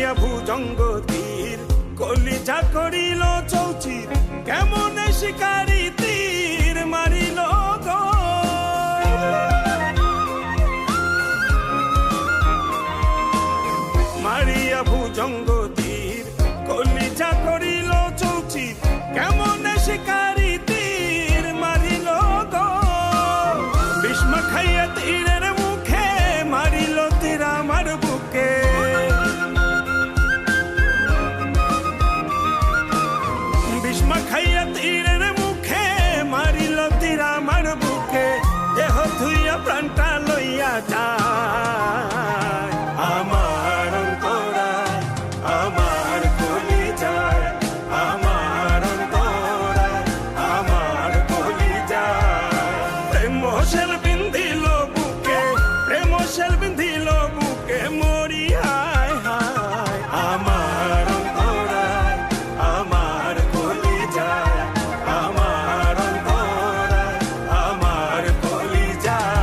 মারিয়া ভুজঙ্গ তীর কলিজা করিল চৌচির কেমনে শিকারি তীর মারিল গো মারিয়া ভুজঙ্গ তীর কলিজা করিল চৌচির কেমনে শিকারি তীর মারিল গো ভীষ্ম খাইয়া তীরের মুখে মারিল তীর আমার বুকে ভীষ্ম খাইয়া তীরের মুখে মারিল তীর আমার বুকে দেহ ধুইয়া প্রাণটা লইয়া যায় আমার অন্তরায় আমার কলিজায় আমার অন্তরায় আমার কলিজায় প্রেম শেল বিন্ধিল বুকে প্রেম শেল বিন্ধিল বুকে মরি হায় হায় আমার অন্তরায় আমার কলিজায় আমার অন্তরায় আমার কলিজায়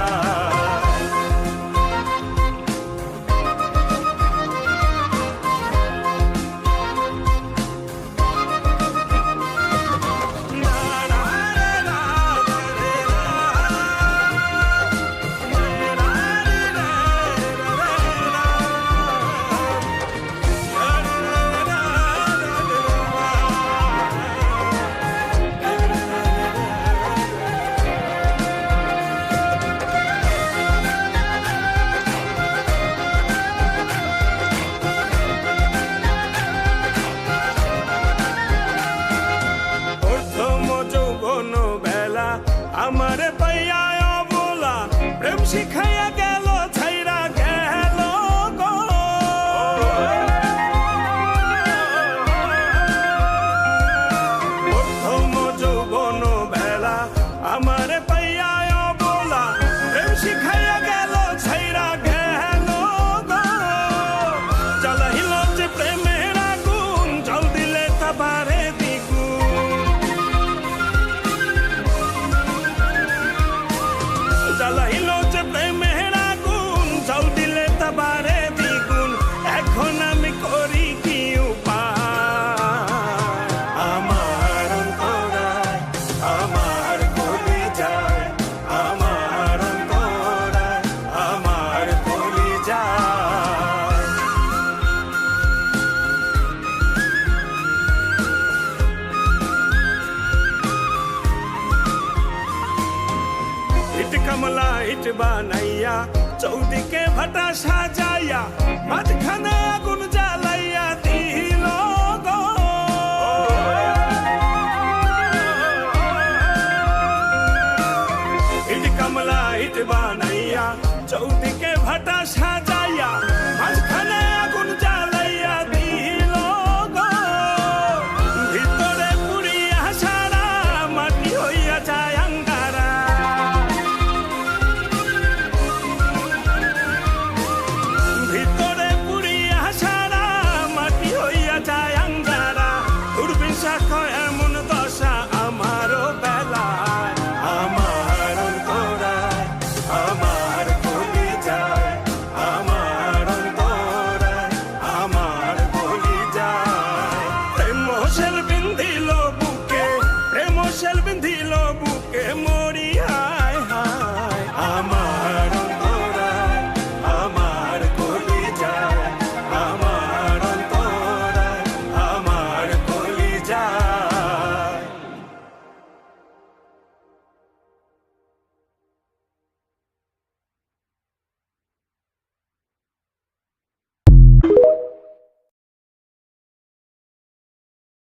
আমারে পাইয়া অবলা প্রেম শিখাইয়া গেল ছাইরা গেল গো প্রথম যৌবন বেলা আমারে পাইয়া অবলা প্রেম শিখাইয়া গেল ছাইরা গেল গো জ্বালাইল যে প্রেমের আগুন জল দিলে তা বাড়ে জ্বালাইল যে প্রেমের আগুন জল দিলে তা বাড়ে দ্বিগুণ এখন আমি করি কি উপায় আমার অন্তরায় আমার কলিজায় আমার অন্তরায় আমার কলিজায় ইট কমলা ইট বানাইয়া চৌদিকে ভাটা সাজাইয়া মাঝখানে আগুন জ্বালাইয়া দিল গো ইট কমলা ইট বানাইয়া চৌদিকে ভাটা সাজা